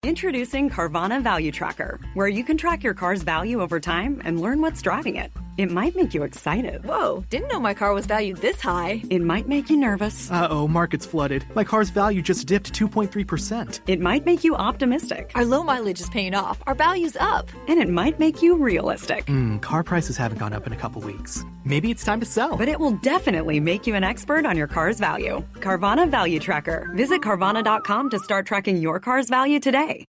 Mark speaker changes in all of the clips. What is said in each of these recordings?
Speaker 1: Introducing Carvana Value Tracker, where you can track your car's value over time and learn what's driving it. It might make you excited.
Speaker 2: Whoa, didn't know my car was valued this high.
Speaker 1: It might make you nervous.
Speaker 3: Uh-oh, market's flooded. My car's value just dipped 2.3%.
Speaker 1: It might make you optimistic.
Speaker 2: Our low mileage is paying off. Our value's up.
Speaker 1: And it might make you realistic.
Speaker 3: Car prices haven't gone up in a couple weeks. Maybe it's time to sell.
Speaker 1: But it will definitely make you an expert on your car's value. Carvana Value Tracker. Visit Carvana.com to start tracking your car's value today.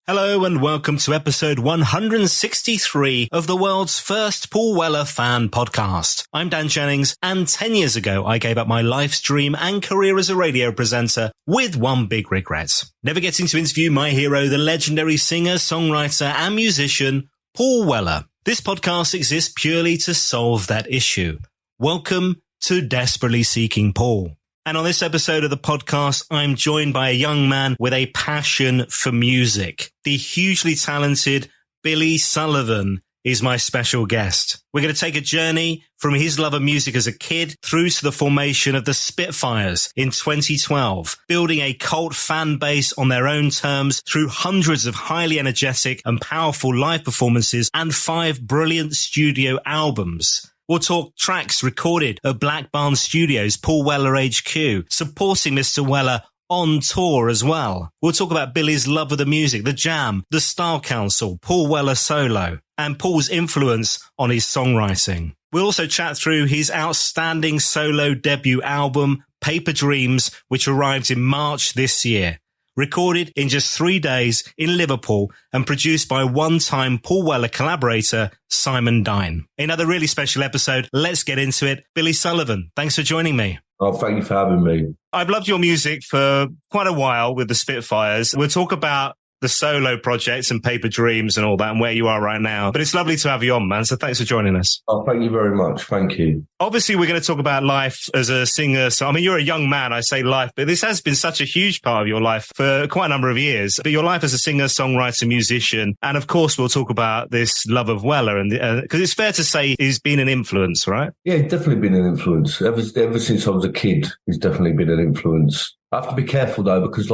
Speaker 4: Hello and welcome to episode 163 of the world's first Paul Weller fan podcast. I'm Dan Jennings, and 10 years ago I gave up my life's dream and career as a radio presenter with one big regret. Never getting to interview my hero, the legendary singer, songwriter and musician, Paul Weller. This podcast exists purely to solve that issue. Welcome to Desperately Seeking Paul. And on this episode of the podcast, I'm joined by a young man with a passion for music. The hugely talented Billy Sullivan is my special guest. We're going to take a journey from his love of music as a kid through to the formation of the Spitfires in 2012, building a cult fan base on their own terms through hundreds of highly energetic and powerful live performances and 5 brilliant studio albums. We'll talk tracks recorded at Black Barn Studios, Paul Weller HQ, supporting Mr. Weller on tour as well. We'll talk about Billy's love of the music, the Jam, the Style Council, Paul Weller solo, and Paul's influence on his songwriting. We'll also chat through his outstanding solo debut album, Paper Dreams, which arrived in March this year. Recorded in just 3 days in Liverpool and produced by one-time Paul Weller collaborator Simon Dine. Another really special episode. Let's get into it. Billy Sullivan, thanks for joining me.
Speaker 5: Oh, thank you for having me.
Speaker 4: I've loved your music for quite a while with the Spitfires. We'll talk about the solo projects and Paper Dreams and all that and where you are right now. But it's lovely to have you on, man. So thanks for joining us.
Speaker 5: Oh, thank you very much. Thank you.
Speaker 4: Obviously, we're going to talk about life as a singer. So, I mean, you're a young man, I say life, but this has been such a huge part of your life for quite a number of years. But your life as a singer, songwriter, musician. And of course, we'll talk about this love of Weller. And because it's fair to say he's been an influence, right?
Speaker 5: Yeah, he's definitely been an influence. Ever since I was a kid, he's definitely been an influence. I have to be careful, though, because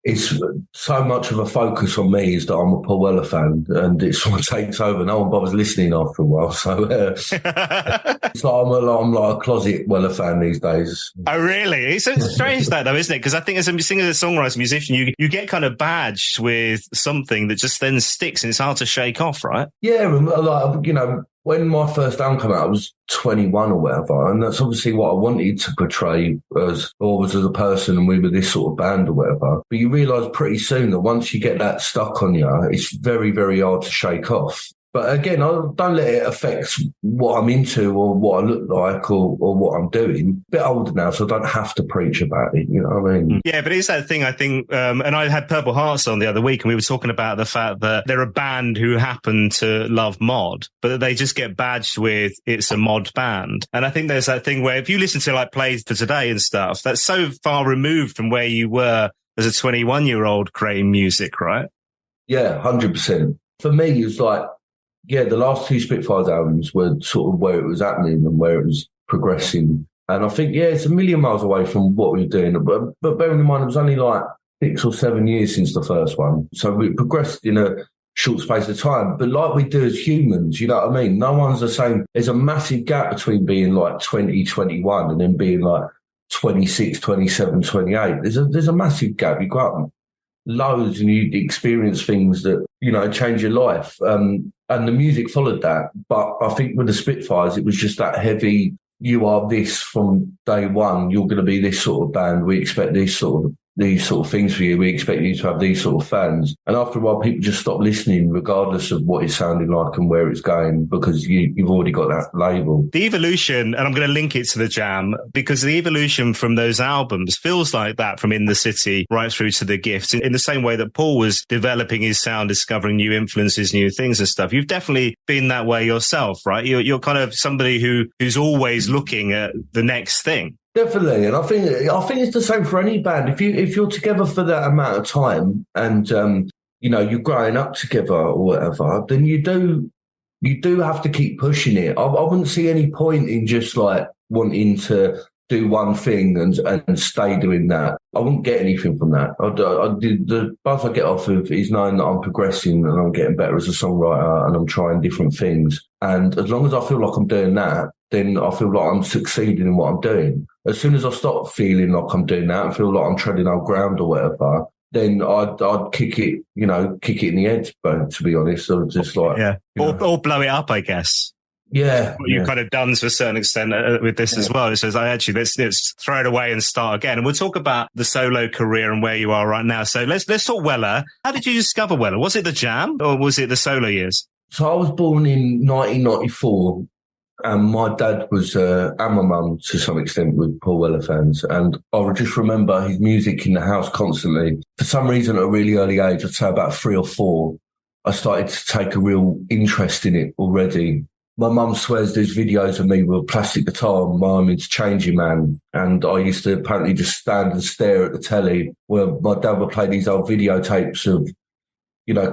Speaker 5: it's so much of a focus on me is that I'm a Paul Weller fan, and it sort of takes over. No one bothers listening after a while. So it's like I'm like a closet Weller fan these days.
Speaker 4: Oh, really? It's strange that, though, isn't it? Because I think as a singer, as a songwriter, musician, you get kind of badged with something that just then sticks and it's hard to shake off, right?
Speaker 5: Yeah, when my first album came out, I was 21 or whatever, and that's obviously what I wanted to portray as a person, and we were this sort of band or whatever. But you realise pretty soon that once you get that stuck on you, it's very, very hard to shake off. But again, I don't let it affect what I'm into or what I look like or what I'm doing. A bit older now, so I don't have to preach about it, you know what I mean?
Speaker 4: Yeah, but it's that thing, I think, and I had Purple Hearts on the other week, and we were talking about the fact that they're a band who happen to love mod, but they just get badged with it's a mod band. And I think there's that thing where if you listen to Plays for Today and stuff, that's so far removed from where you were as a 21-year-old creating music, right?
Speaker 5: Yeah, 100%. For me, it's the last 2 Spitfires albums were sort of where it was happening and where it was progressing. And I think, it's a million miles away from what we were doing. But bearing in mind, it was only 6 or 7 years since the first one. So we progressed in a short space of time. But like we do as humans, you know what I mean? No one's the same. There's a massive gap between being 20, 21 and then being 26, 27, 28. There's a massive gap. You go up loads and you experience things that, change your life. And the music followed that. But I think with the Spitfires, it was just that heavy, you are this from day one. You're going to be this sort of band. We expect these sort of things for you. We expect you to have these sort of fans. And after a while, people just stop listening, regardless of what it's sounding like and where it's going, because you've already got that label.
Speaker 4: The evolution, and I'm going to link it to the Jam, because the evolution from those albums feels like that from In the City right through to The Gift, in the same way that Paul was developing his sound, discovering new influences, new things and stuff. You've definitely been that way yourself, right? You're kind of somebody who's always looking at the next thing.
Speaker 5: Definitely, and I think it's the same for any band. If you're together for that amount of time, and you're growing up together or whatever, then you do have to keep pushing it. I wouldn't see any point in just wanting to do one thing and stay doing that. I wouldn't get anything from that. The buzz I get off of is knowing that I'm progressing and I'm getting better as a songwriter and I'm trying different things. And as long as I feel like I'm doing that, then I feel like I'm succeeding in what I'm doing. As soon as I stop feeling like I'm doing that and feel like I'm treading old ground or whatever, then I'd kick it in the head. But to be honest, I was just like,
Speaker 4: or blow it up, I guess.
Speaker 5: Yeah,
Speaker 4: what you've kind of done to a certain extent with this as well. It says, let's throw it away and start again. And we'll talk about the solo career and where you are right now. So let's talk Weller. How did you discover Weller? Was it the jam or was it the solo years?
Speaker 5: So I was born in 1994. And my dad was, and my mum to some extent, were Paul Weller fans. And I just remember his music in the house constantly. For some reason, at a really early age, I'd say about 3 or 4, I started to take a real interest in it already. My mum swears there's videos of me with a plastic guitar and my arm into Changing Man. And I used to apparently just stand and stare at the telly where my dad would play these old videotapes of,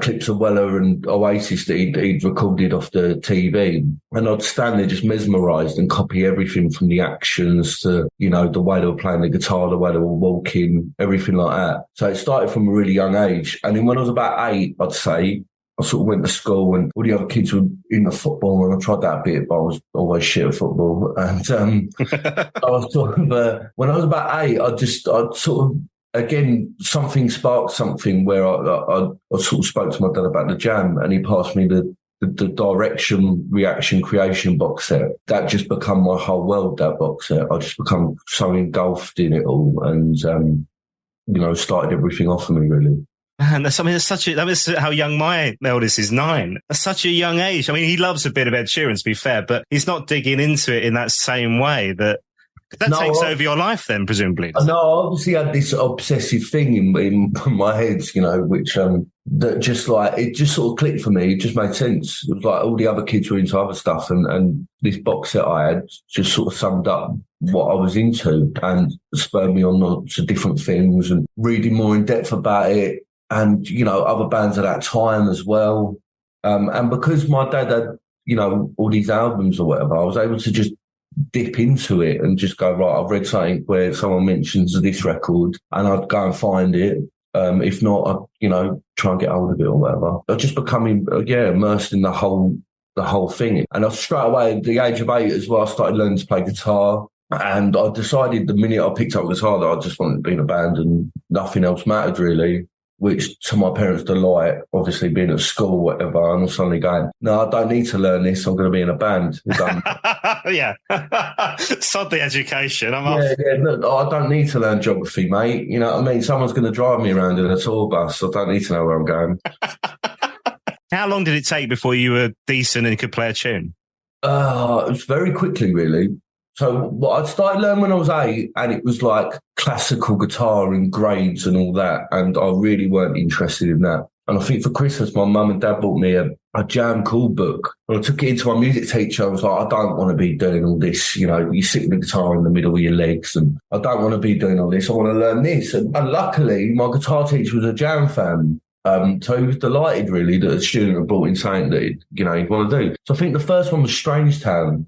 Speaker 5: clips of Weller and Oasis that he'd recorded off the TV. And I'd stand there just mesmerised and copy everything from the actions to, the way they were playing the guitar, the way they were walking, everything like that. So it started from a really young age. And then when I was about 8, I'd say, I sort of went to school and all the other kids were into football and I tried that a bit, but I was always shit at football. And I was sort of, when I was about 8, I'd sort of, again, something sparked something where I sort of spoke to my dad about the jam and he passed me the Direction, Reaction, Creation box set. That just become my whole world, that box set. I just become so engulfed in it all and, started everything off for me, really.
Speaker 4: Man, that was how young my eldest is, 9. That's such a young age. I mean, he loves a bit of Ed Sheeran, to be fair, but he's not digging into it in that same way that takes over your life then, presumably. No,
Speaker 5: I obviously had this obsessive thing in my head, which, that just it just sort of clicked for me. It just made sense. It was like all the other kids were into other stuff and this box set I had just sort of summed up what I was into and spurred me on to different things and reading more in depth about it. And, other bands at that time as well. And because my dad had, all these albums or whatever, I was able to just dip into it and just go, right, I've read something where someone mentions this record and I'd go and find it. If not, I'd, try and get hold of it or whatever. I just becoming, immersed in the whole thing. And I straight away at the age of 8 as well, I started learning to play guitar. And I decided the minute I picked up guitar that I just wanted to be in a band and nothing else mattered really. Which to my parents' delight, obviously being at school, whatever, and I'm suddenly going, no, I don't need to learn this. I'm going to be in a band.
Speaker 4: Yeah. Sod the education.
Speaker 5: No, I don't need to learn geography, mate. You know what I mean? Someone's going to drive me around in a tour bus. I don't need to know where I'm going.
Speaker 4: How long did it take before you were decent and could play a tune?
Speaker 5: It was very quickly, really. So I started learning when I was 8, and it was like classical guitar and grades and all that, and I really weren't interested in that. And I think for Christmas, my mum and dad bought me a jam cool book. And I took it into my music teacher. I was like, I don't want to be doing all this. You sit with the guitar in the middle of your legs, and I don't want to be doing all this. I want to learn this. And luckily, my guitar teacher was a jam fan. So he was delighted, really, that a student had brought in something that he'd want to do. So I think the first one was Strangetown.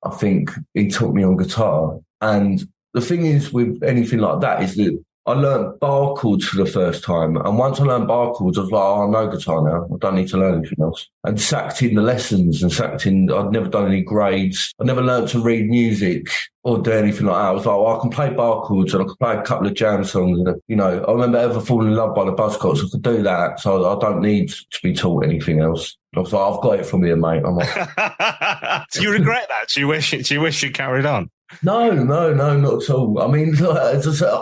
Speaker 5: I think he taught me on guitar. And the thing is with anything like that is that I learned bar chords for the first time. And once I learned bar chords, I was like, I know guitar now. I don't need to learn anything else. And sacked in the lessons and I'd never done any grades. I never learned to read music or do anything like that. I was like, I can play bar chords and I can play a couple of jam songs. And, I remember ever falling in love by the Buzzcocks. I could do that. So I don't need to be taught anything else. I was like, I've got it from here, mate. I'm off.
Speaker 4: Do you regret that? Do you wish you carried on?
Speaker 5: No, not at all. I mean,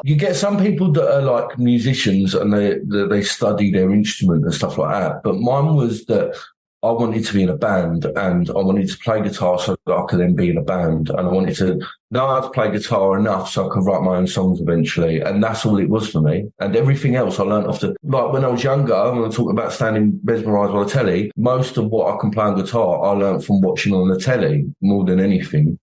Speaker 5: you get some people that are like musicians and they study their instrument and stuff like that. But mine was that I wanted to be in a band and I wanted to play guitar so that I could then be in a band. And I wanted to know how to play guitar enough so I could write my own songs eventually. And that's all it was for me. And everything else I learned like when I was younger, when I talk about standing mesmerised by the telly, most of what I can play on guitar, I learned from watching on the telly more than anything.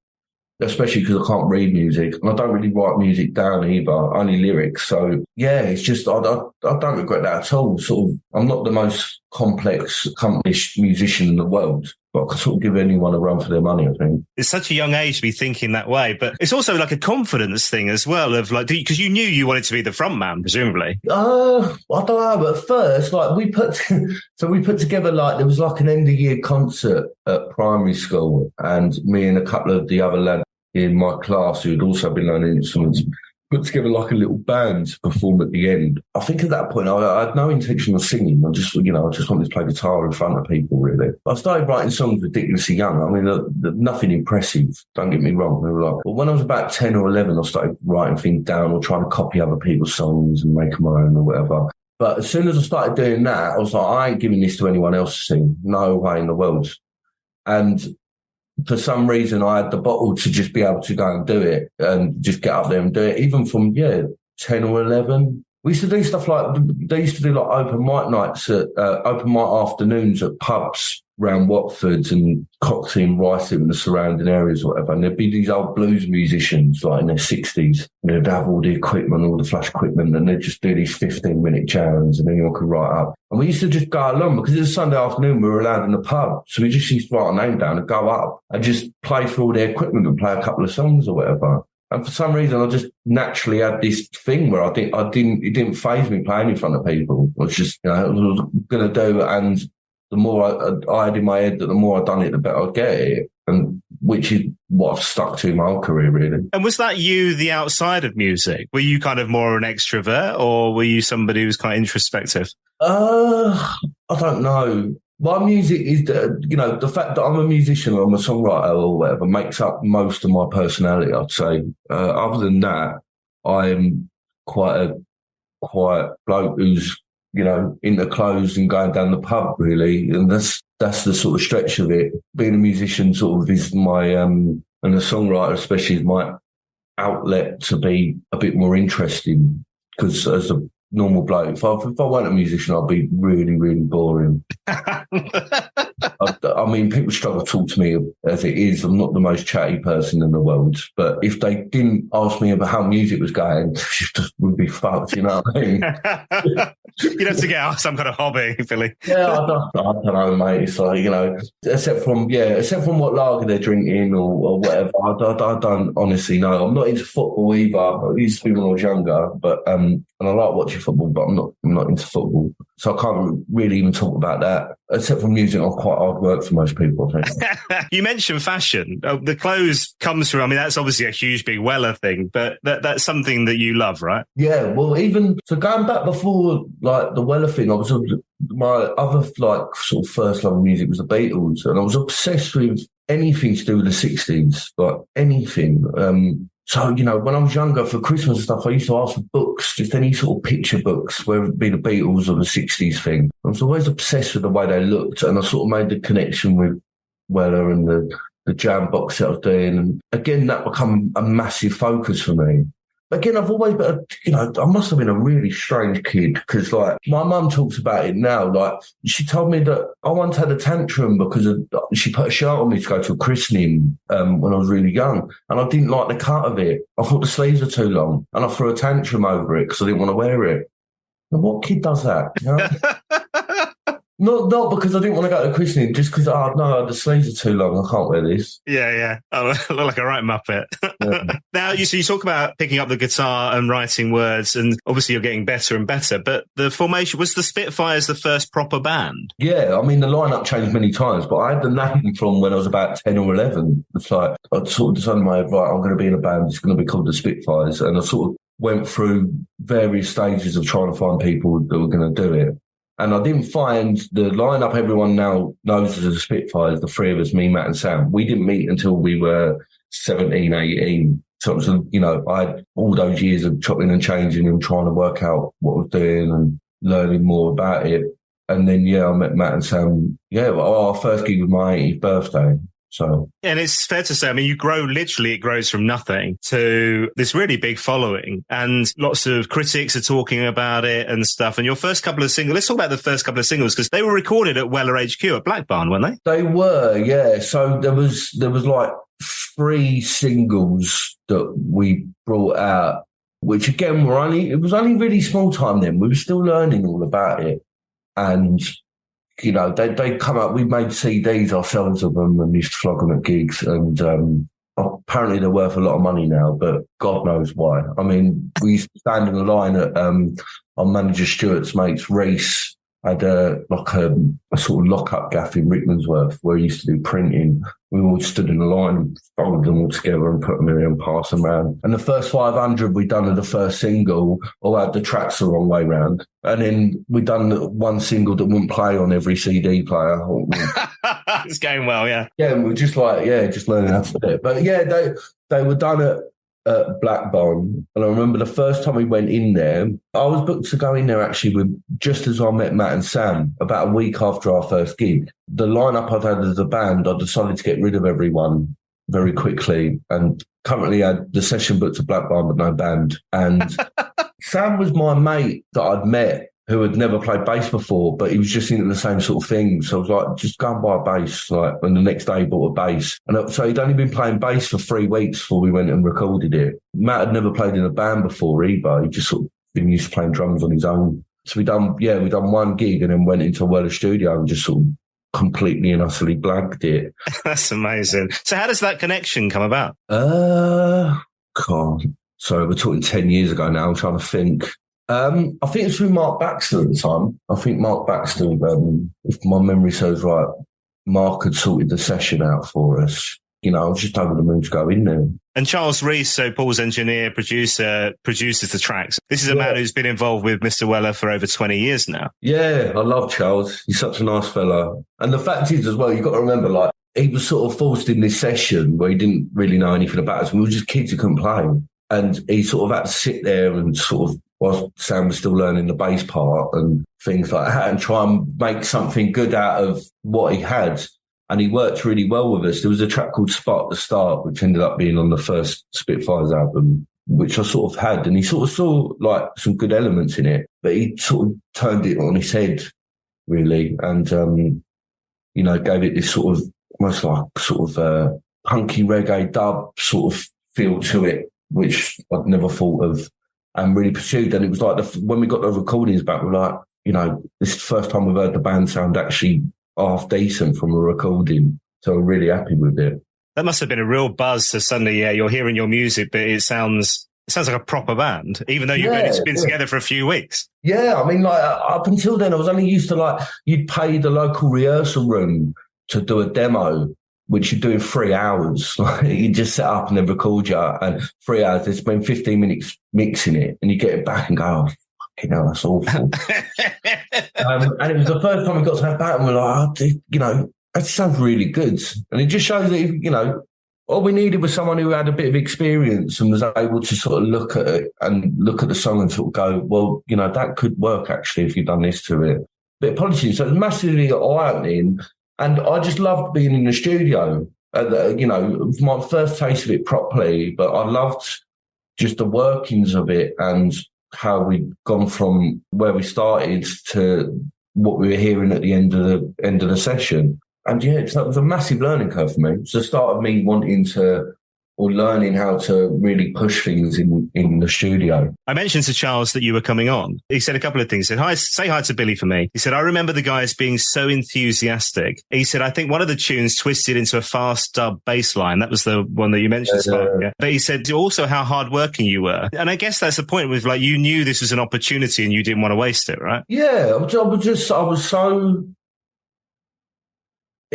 Speaker 5: Especially because I can't read music and I don't really write music down either, only lyrics. So yeah, it's just, I don't regret that at all. Sort of, I'm not the most complex, accomplished musician in the world, but I could sort of give anyone a run for their money, I think.
Speaker 4: It's such a young age to be thinking that way, but it's also like a confidence thing as well of like, because you knew you wanted to be the front man, presumably.
Speaker 5: I don't know, but at first, like we put together, like there was like an end of year concert at primary school, and me and a couple of the other lads in my class who'd also been learning instruments put together like a little band to perform at the end. I think at that point I had no intention of singing. I just wanted to play guitar in front of people, really. I started writing songs ridiculously young. I mean, nothing impressive, don't get me wrong. They were like, well, when I was about 10 or 11, I started writing things down or trying to copy other people's songs and make my own or whatever. But as soon as I started doing that, I was like, I ain't giving this to anyone else to sing. No way in the world. And for some reason, I had the bottle to just be able to go and do it and just get up there and do it. Even from, 10 or 11. We used to do stuff like, they used to do like open mic nights open mic afternoons at pubs around Watford and Coxey and Wrighton and the surrounding areas or whatever. And there'd be these old blues musicians like in their 60s. And they'd have all the equipment, all the flash equipment, and they'd just do these 15-minute jams and anyone could write up. And we used to just go along because it was Sunday afternoon, we were allowed in the pub. So we just used to write our name down and go up and just play through all the equipment and play a couple of songs or whatever. And for some reason, I just naturally had this thing where it didn't faze me playing in front of people. It was just, it was going to do. And the more I had in my head that the more I'd done it, the better I'd get it. And which is what I've stuck to my whole career, really. And
Speaker 4: was that you, the outside of music? Were you kind of more an extrovert, or were you somebody who was quite introspective?
Speaker 5: I don't know. My music is, the fact that I'm a musician or I'm a songwriter or whatever makes up most of my personality, I'd say. Other than that, I'm quite a quiet bloke who's, into clothes and going down the pub, really. And that's the sort of stretch of it. Being a musician sort of is my, and a songwriter especially is my outlet to be a bit more interesting. Because as a normal bloke, if I weren't a musician, I'd be really, really boring. I mean, people struggle to talk to me as it is. I'm not the most chatty person in the world, but if they didn't ask me about how music was going, we'd be fucked, you know what I mean?
Speaker 4: You'd have to get out some kind of hobby, Billy.
Speaker 5: Yeah, I don't know, mate. It's like, except from what lager they're drinking or whatever, I don't honestly know. I'm not into football either. I used to be when I was younger, but and I like watching football, but I'm not into football. So I can't really even talk about that. Except for music, I'm quite hard work for most people, I think.
Speaker 4: You mentioned fashion. The clothes comes from, I mean, that's obviously a huge big Weller thing, but that's something that you love, right?
Speaker 5: Yeah, well, so going back before, like, the Weller thing, my other, like, sort of first love of music was the Beatles, and I was obsessed with anything to do with the 60s, like, anything. So, when I was younger for Christmas and stuff, I used to ask for books, just any sort of picture books, whether it be the Beatles or the 60s thing. I was always obsessed with the way they looked, and I sort of made the connection with Weller and the jam box that I was doing. And again, that became a massive focus for me. Again, I've always been, I must have been a really strange kid because, like, my mum talks about it now. Like, she told me that I once had a tantrum because she put a shirt on me to go to a christening when I was really young, and I didn't like the cut of it. I thought the sleeves were too long, and I threw a tantrum over it because I didn't want to wear it. And what kid does that? Not because I didn't want to go to christening, just because, no, the sleeves are too long. I can't wear this.
Speaker 4: Yeah. I look like a right muppet. Yeah. Now, you talk about picking up the guitar and writing words, and obviously you're getting better and better, but the formation, was the Spitfires the first proper band? Yeah,
Speaker 5: I mean, the lineup changed many times, but I had the name from when I was about 10 or 11. It's like, I sort of decided in my head, right, I'm going to be in a band, it's going to be called the Spitfires, and I sort of went through various stages of trying to find people that were going to do it. And I didn't find the lineup everyone now knows as the Spitfires, the three of us, me, Matt and Sam. We didn't meet until we were 17, 18. So it was, I had all those years of chopping and changing and trying to work out what I was doing and learning more about it. And then, I met Matt and Sam. Our first gig was my 80th birthday. So,
Speaker 4: and it's fair to say, I mean, it grows from nothing to this really big following, and lots of critics are talking about it and stuff. And your first couple of singles, let's talk about the first couple of singles, because they were recorded at Weller HQ at Black Barn, weren't they?
Speaker 5: They were, yeah. So there was like 3 singles that we brought out, which again it was only really small time then. We were still learning all about it. And they come up. We made CDs ourselves of them and used to flog them at gigs. And apparently they're worth a lot of money now, but God knows why. I mean, we used to stand in the line at our manager Stuart's mates, Reese, had a sort of lock-up gaff in Rickmansworth where he used to do printing. We all stood in a line and folded them all together and put them in and passed them around. And the first 500 we done of the first single all had the tracks the wrong way round. And then we done one single that wouldn't play on every CD player.
Speaker 4: It's going well, yeah.
Speaker 5: Yeah, and we're just learning how to do it. But yeah, they were done at Blackburn, and I remember the first time we went in there, I was booked to go in there actually just as I met Matt and Sam about a week after our first gig. The lineup I'd had as a band, I decided to get rid of everyone very quickly, and currently had the session booked to Blackburn but no band. And Sam was my mate that I'd met who had never played bass before, but he was just into the same sort of thing. So I was like, just go and buy a bass. And the next day he bought a bass. And so he'd only been playing bass for 3 weeks before we went and recorded it. Matt had never played in a band before either. He just sort of been used to playing drums on his own. So we done one gig and then went into a Weller studio and just sort of completely and utterly blagged it.
Speaker 4: That's amazing. So how does that connection come about?
Speaker 5: God. So we're talking 10 years ago now. I'm trying to think. I think it was through Mark Baxter at the time. I think Mark Baxter, if my memory serves right, Mark had sorted the session out for us. I was just over the moon to go in there.
Speaker 4: And Charles Reese, so Paul's engineer, producer, produces the tracks. This is a man who's been involved with Mr. Weller for over 20 years now. Yeah,
Speaker 5: I love Charles. He's such a nice fella. And the fact is as well, you've got to remember, he was sort of forced in this session where he didn't really know anything about us. We were just kids who couldn't play. And he sort of had to sit there and sort of, while Sam was still learning the bass part and things like that, and try and make something good out of what he had. And he worked really well with us. There was a track called Spot at the Start, which ended up being on the first Spitfires album, which I sort of had. And he sort of saw some good elements in it, but he sort of turned it on his head, really. And, gave it this sort of, almost like sort of punky reggae dub sort of feel to it, which I'd never thought of and really pursued. And it was like when we got the recordings back, we're like, this is the first time we've heard the band sound actually half decent from a recording. So we're really happy with it.
Speaker 4: That must have been a real buzz to suddenly, you're hearing your music, but it sounds like a proper band, even though you've only been together for a few weeks. Yeah,
Speaker 5: I mean, up until then, I was only used to you'd pay the local rehearsal room to do a demo, which you do in 3 hours. You just set up and then record you, and 3 hours, they spend 15 minutes mixing it, and you get it back and go, oh, fucking hell, that's awful. And it was the first time we got to that back, and we're like, that sounds really good. And it just shows that, all we needed was someone who had a bit of experience and was able to sort of look at it and look at the song and sort of go, well, that could work actually if you've done this to it. Bit of polishing. So it was massively eye-opening. And I just loved being in the studio. It was my first taste of it properly, but I loved just the workings of it and how we'd gone from where we started to what we were hearing at the end of the session. And it was a massive learning curve for me. It's the start of me wanting to, or learning how to really push things in the studio.
Speaker 4: I mentioned to Charles that you were coming on. He said a couple of things. He said, say hi to Billy for me. He said, I remember the guys being so enthusiastic. He said, I think one of the tunes twisted into a fast dub bass line. That was the one that you mentioned. Yeah. But he said also how hardworking you were. And I guess that's the point with you knew this was an opportunity and you didn't want to waste it, right?
Speaker 5: Yeah, I was so...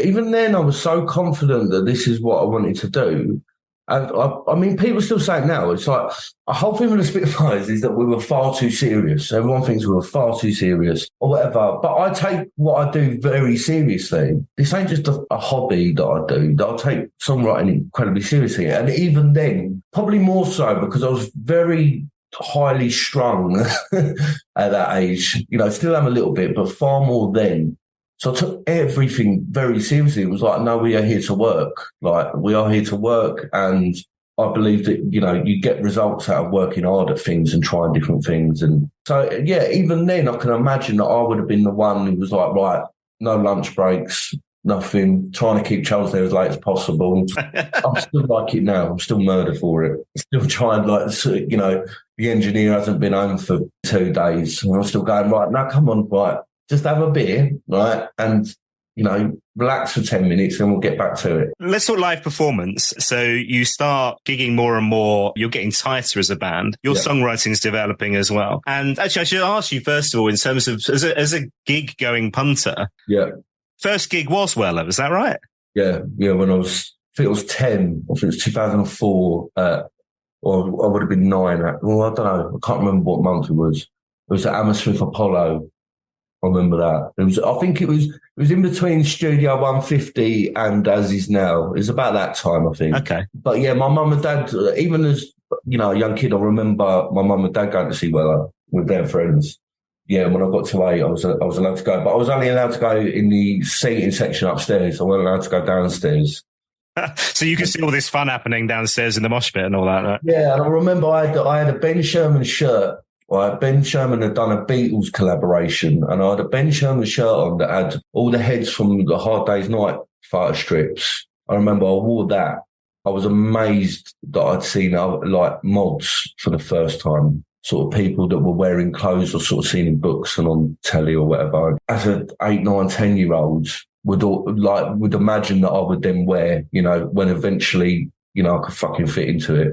Speaker 5: Even then, I was so confident that this is what I wanted to do. And I mean, people still say it now. It's like a whole thing with the Spitfires is that we were far too serious. Everyone thinks we were far too serious or whatever. But I take what I do very seriously. This ain't just a hobby that I do. That I take songwriting incredibly seriously. And even then, probably more so because I was very highly strung at that age. Still am a little bit, but far more then. So I took everything very seriously. It was like, no, we are here to work. We are here to work. And I believe that, you get results out of working hard at things and trying different things. And so, even then I can imagine that I would have been the one who was like, right, no lunch breaks, nothing, trying to keep Charles there as late as possible. I'm still like it now. I'm still murder for it. Still trying, the engineer hasn't been home for 2 days. And I'm still going, right, now come on, right. just have a beer, right? And, relax for 10 minutes and we'll get back to it.
Speaker 4: Let's talk live performance. So you start gigging more and more. You're getting tighter as a band. Your songwriting is developing as well. And actually, I should ask you, first of all, in terms of as a gig-going punter, first gig was Weller, is that right?
Speaker 5: Yeah. When I think it was 10, I think it was 2004, or I would have been 9. Well, I don't know. I can't remember what month it was. It was at Hammersmith Apollo. I remember that. I think it was in between Studio 150 and As Is Now. It was about that time, I think.
Speaker 4: Okay.
Speaker 5: But yeah, my mum and dad, even as, a young kid, I remember my mum and dad going to see Weller with their friends. Yeah, when I got to 8, I was allowed to go. But I was only allowed to go in the seating section upstairs. I wasn't allowed to go downstairs.
Speaker 4: So you could see all this fun happening downstairs in the mosh pit and all that, right?
Speaker 5: Yeah, and I remember I had a Ben Sherman shirt. Right, Ben Sherman had done a Beatles collaboration, and I had a Ben Sherman shirt on that had all the heads from the Hard Day's Night photo strips. I remember I wore that. I was amazed that I'd seen like mods for the first time, sort of people that were wearing clothes or sort of seen in books and on telly or whatever. As an 8, 9, 10-year-olds would imagine that I would then wear, when eventually, I could fucking fit into it.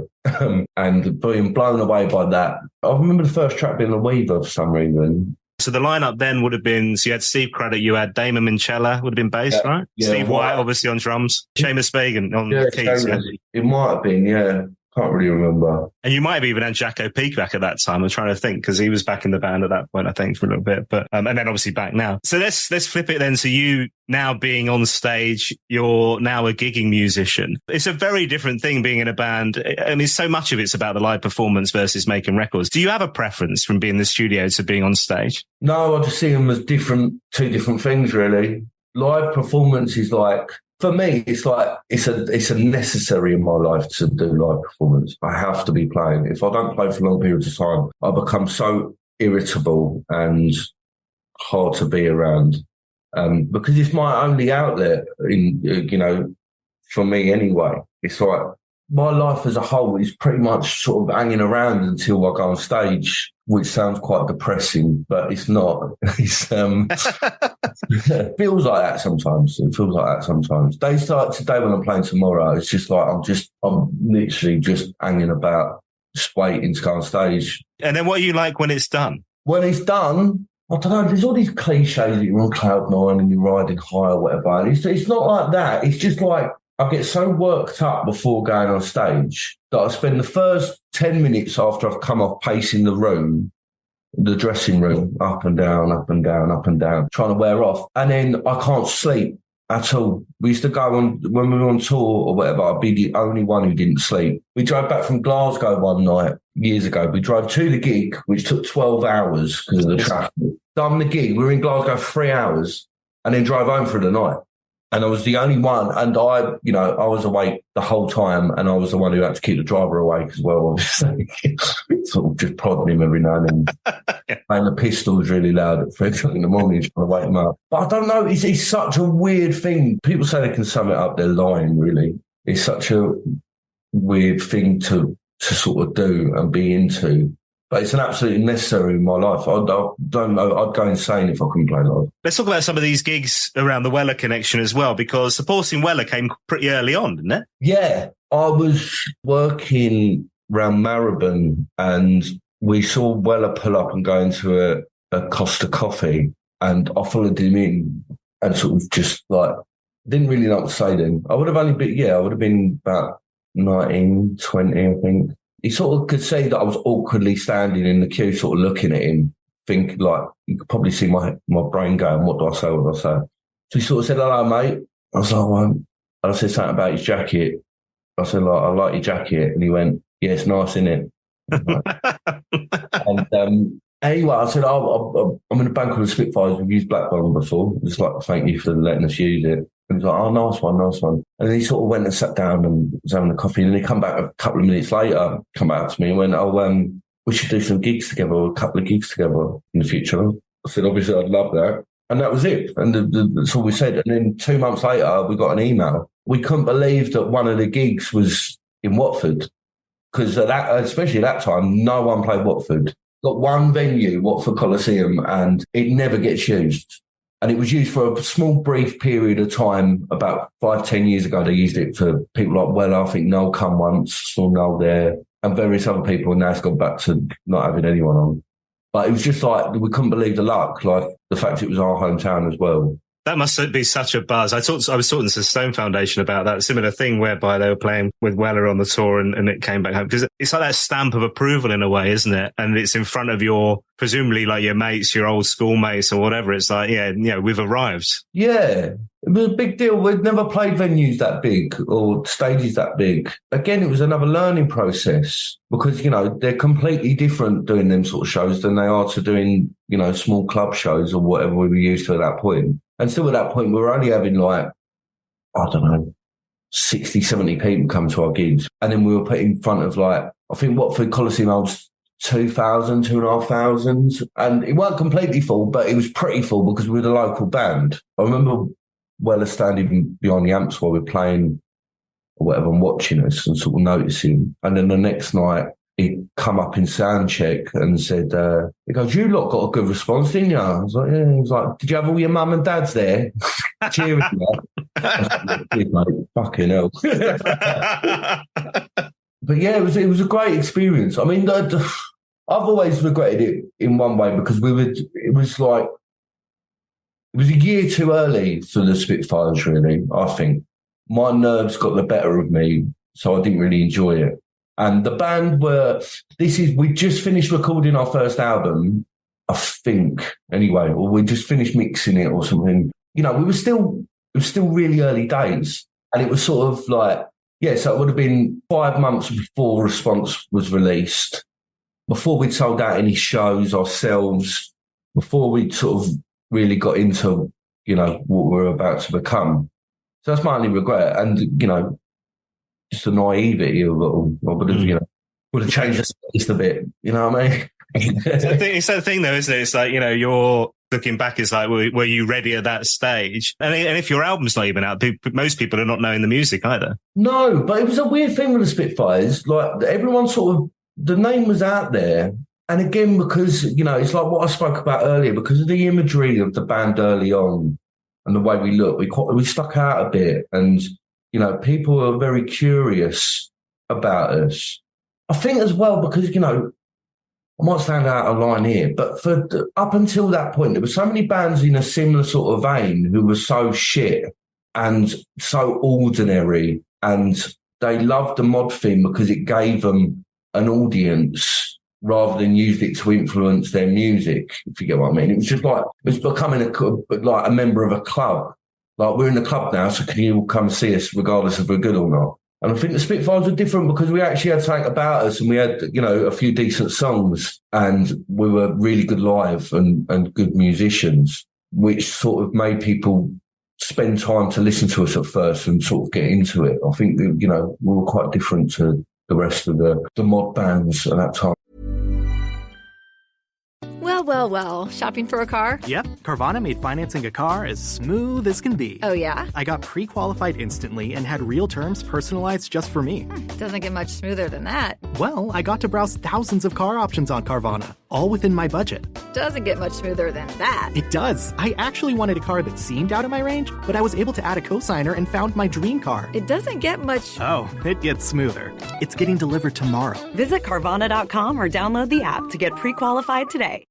Speaker 5: And being blown away by that. I remember the first track being a Weaver for some reason.
Speaker 4: So the lineup then would have been, so you had Steve Craddock, you had Damon Minchella, would have been bass, right? Yeah, Steve White, obviously on drums. Seamus Fagan on keys. Yeah.
Speaker 5: It might have been, yeah. Can't really remember.
Speaker 4: And you might have even had Jacko Peak back at that time. I'm trying to think, because he was back in the band at that point, I think, for a little bit. But and then obviously back now. So let's flip it then. So you now being on stage, you're now a gigging musician. It's a very different thing being in a band. I mean, so much of it's about the live performance versus making records. Do you have a preference from being in the studio to being on stage?
Speaker 5: No, I just see them as two different things, really. Live performance is like, for me, it's like it's a necessary in my life to do live performance. I have to be playing. If I don't play for long periods of time, I become so irritable and hard to be around. Because it's my only outlet for me anyway. It's like my life as a whole is pretty much sort of hanging around until I go on stage, which sounds quite depressing, but it's not. It's it feels like that sometimes. Days like today when I'm playing tomorrow, it's just like I'm literally just hanging about, just waiting to go on stage.
Speaker 4: And then what are you like when it's done?
Speaker 5: When it's done, I don't know, there's all these cliches that you're on cloud 9 and you're riding high or whatever. And it's not like that. It's just like I get so worked up before going on stage that I spend the first 10 minutes after I've come off pacing the room, the dressing room, up and down, up and down, up and down, trying to wear off. And then I can't sleep at all. We used to go on, when we were on tour or whatever, I'd be the only one who didn't sleep. We drove back from Glasgow one night years ago. We drove to the gig, which took 12 hours because of the traffic. Done the gig. We were in Glasgow 3 hours and then drove home for the night. And I was the only one, and I was awake the whole time, and I was the one who had to keep the driver awake as well, obviously. Sort of just prodding him every now and then. Playing the Pistols really loud at 3 o'clock in the morning, trying to wake him up. But I don't know, it's such a weird thing. People say they can sum it up, they're lying, really. It's such a weird thing to sort of do and be into. But it's an absolutely necessary in my life. I don't know. I'd go insane if I couldn't play live.
Speaker 4: Let's talk about some of these gigs around the Weller connection as well, because supporting Weller came pretty early on, didn't it? Yeah.
Speaker 5: I was working around Marylebone and we saw Weller pull up and go into a Costa Coffee, and I followed him in and sort of just like, didn't really know what to say then. I would have been about 19, 20, I think. He sort of could see that I was awkwardly standing in the queue, sort of looking at him, think like, you could probably see my brain going, what do I say? So he sort of said, hello, mate. I was like, well, and I said something about his jacket. I said, like, I like your jacket. And he went, yeah, it's nice, isn't it? And anyway, I said, I'm in a band called the Spitfires. We've used Blackburn before. Just like, thank you for letting us use it. And he was like, oh, nice one. And then he sort of went and sat down and was having a coffee. And then he come back a couple of minutes later, come back to me and went, we should do some gigs together, or a couple of gigs together in the future. I said, obviously, I'd love that. And that was it. And that's all we said. And then 2 months later, we got an email. We couldn't believe that one of the gigs was in Watford. Because especially at that time, no one played Watford. got one venue, Watford Coliseum, and it never gets used. And it was used for a small, brief period of time about 5-10 years ago. They used it for people like Weller. I think Noel come once, saw Noel there, and various other people. And now it's gone back to not having anyone on. But it was just like, we couldn't believe the luck, like the fact it was our hometown as well.
Speaker 4: That must be such a buzz. I was talking to the Stone Foundation about that similar thing whereby they were playing with Weller on the tour and it came back home. Because it's like that stamp of approval in a way, isn't it? And it's in front of your, presumably like your mates, your old schoolmates or whatever. It's like, we've arrived. Yeah. It was a big deal. We'd never played venues that big or stages that big. Again, it was another learning process because, they're completely different doing them sort of shows than they are to doing, small club shows or whatever we were used to at that point. And still at that point, we were only having 60, 70 people come to our gigs. And then we were put in front of I think Watford Coliseum holds 2,000, 2,500. And it weren't completely full, but it was pretty full because we were the local band. I remember Weller standing behind the amps while we were playing or whatever and watching us and sort of noticing. And then the next night, he come up in sound check and said, he goes, "You lot got a good response, didn't you?" I was like, "Yeah." He was like, "Did you have all your mum and dads there?" Cheering me. Mate, fucking hell. But yeah, it was a great experience. I mean, I've always regretted it in one way because it was a year too early for the Spitfires, really, I think. My nerves got the better of me, so I didn't really enjoy it. And the band we just finished recording our first album, I think, anyway, or we just finished mixing it or something. It was still really early days. And it was sort of so it would have been 5 months before Response was released, before we'd sold out any shows ourselves, before we'd sort of really got into, what we're about to become. So that's my only regret. And, just the naivety of it all. I would have changed the space a bit. You know what I mean? It's that thing, though, isn't it? It's like, you're looking back, it's like, were you ready at that stage? And if your album's not even out, most people are not knowing the music either. No, but it was a weird thing with the Spitfires. Like, everyone sort of, the name was out there. And again, because, it's like what I spoke about earlier, because of the imagery of the band early on and the way we look, we stuck out a bit. And, people are very curious about us. I think as well because, I might stand out of line here, but up until that point, there were so many bands in a similar sort of vein who were so shit and so ordinary, and they loved the mod thing because it gave them an audience rather than used it to influence their music, if you get what I mean. It was just it was becoming a member of a club. Like, we're in the club now, so can you all come see us regardless if we're good or not? And I think the Spitfires were different because we actually had something about us and we had, a few decent songs and we were really good live and good musicians, which sort of made people spend time to listen to us at first and sort of get into it. I think, we were quite different to the rest of the mod bands at that time.
Speaker 2: Well, shopping for a car?
Speaker 3: Yep, Carvana made financing a car as smooth as can be.
Speaker 2: Oh, yeah?
Speaker 3: I got pre-qualified instantly and had real terms personalized just for me.
Speaker 2: Doesn't get much smoother than that.
Speaker 3: Well, I got to browse thousands of car options on Carvana, all within my budget.
Speaker 2: Doesn't get much smoother than that.
Speaker 3: It does. I actually wanted a car that seemed out of my range, but I was able to add a cosigner and found my dream car.
Speaker 2: It doesn't get much...
Speaker 3: Oh, it gets smoother. It's getting delivered tomorrow.
Speaker 1: Visit Carvana.com or download the app to get pre-qualified today.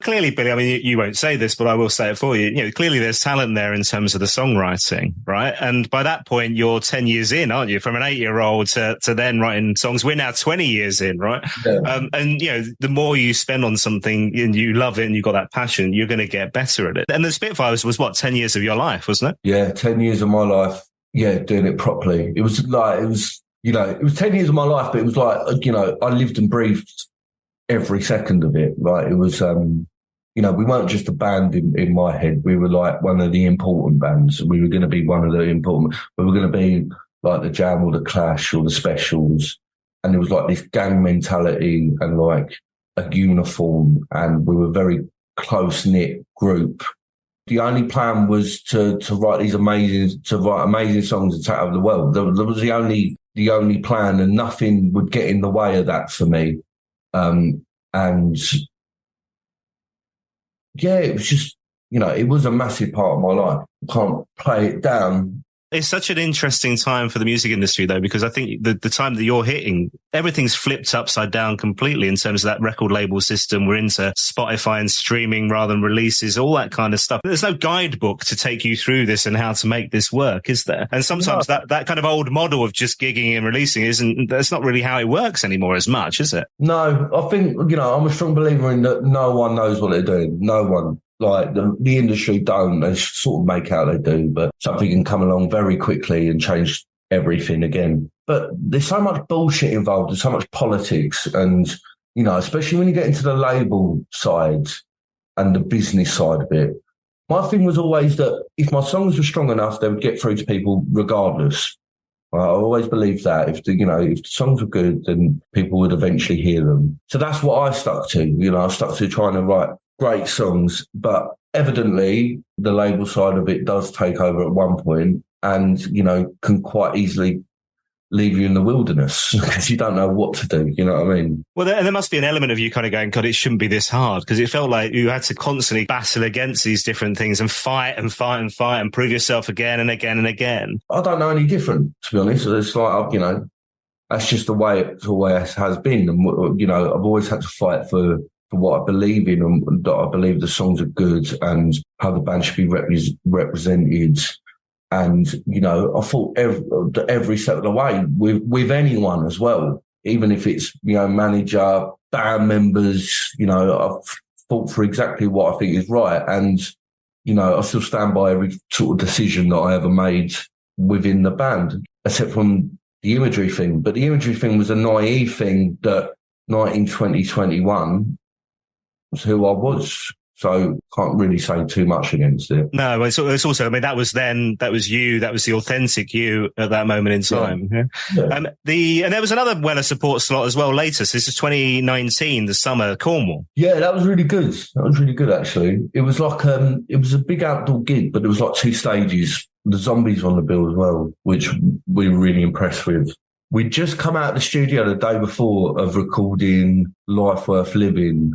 Speaker 4: Clearly, Billy, I mean, you won't say this, but I will say it for you. Clearly there's talent there in terms of the songwriting, right? And by that point, you're 10 years in, aren't you? From an 8-year-old to then writing songs. We're now 20 years in, right? Yeah. And, the more you spend on something and you love it and you've got that passion, you're going to get better at it. And the Spitfires was 10 years of your life, wasn't it?
Speaker 5: Yeah, 10 years of my life. Yeah, doing it properly. It was 10 years of my life, but it was I lived and breathed every second of it. It was, we weren't just a band in my head. We were like one of the important bands. We were going to be one of the important. We were going to be like the Jam or the Clash or the Specials. And there was this gang mentality and a uniform. And we were a very close-knit group. the only plan was to write amazing songs and take over the world. That was the only plan, and nothing would get in the way of that for me. And yeah, it was just, it was a massive part of my life. I can't play it down.
Speaker 4: It's such an interesting time for the music industry, though, because I think the time that you're hitting, everything's flipped upside down completely in terms of that record label system. We're into Spotify and streaming rather than releases, all that kind of stuff. There's no guidebook to take you through this and how to make this work, is there? And sometimes that kind of old model of just gigging and releasing that's not really how it works anymore as much, is it?
Speaker 5: No, I think, I'm a strong believer in that no one knows what they're doing. No one. Like the industry don't, they sort of make out they do, but something can come along very quickly and change everything again. But there's so much bullshit involved, there's so much politics, and, especially when you get into the label side and the business side of it. My thing was always that if my songs were strong enough, they would get through to people regardless. I always believed that if the songs were good, then people would eventually hear them. So that's what I stuck to. I stuck to trying to write great songs, but evidently the label side of it does take over at one point and, can quite easily leave you in the wilderness because you don't know what to do. You know what I mean?
Speaker 4: Well, there must be an element of you kind of going, God, it shouldn't be this hard, because it felt like you had to constantly battle against these different things and fight and fight and fight and prove yourself again and again and again.
Speaker 5: I don't know any different, to be honest. It's like, that's just the way it always has been. And, I've always had to fight for what I believe in, and that I believe the songs are good and how the band should be represented. And, I thought every step of the way with anyone as well, even if it's, manager, band members, I've fought for exactly what I think is right. And, I still stand by every sort of decision that I ever made within the band, except from the imagery thing. But the imagery thing was a naive thing that 2021 was who I was. So can't really say too much against it.
Speaker 4: No, it's also, that was you, that was the authentic you at that moment in time. Yeah. And there was another Weller support slot as well later. So this is 2019, the summer, Cornwall.
Speaker 5: Yeah, that was really good. That was really good, actually. It was like, it was a big outdoor gig, but there was like 2 stages. The Zombies on the bill as well, which we were really impressed with. We'd just come out of the studio the day before of recording Life Worth Living,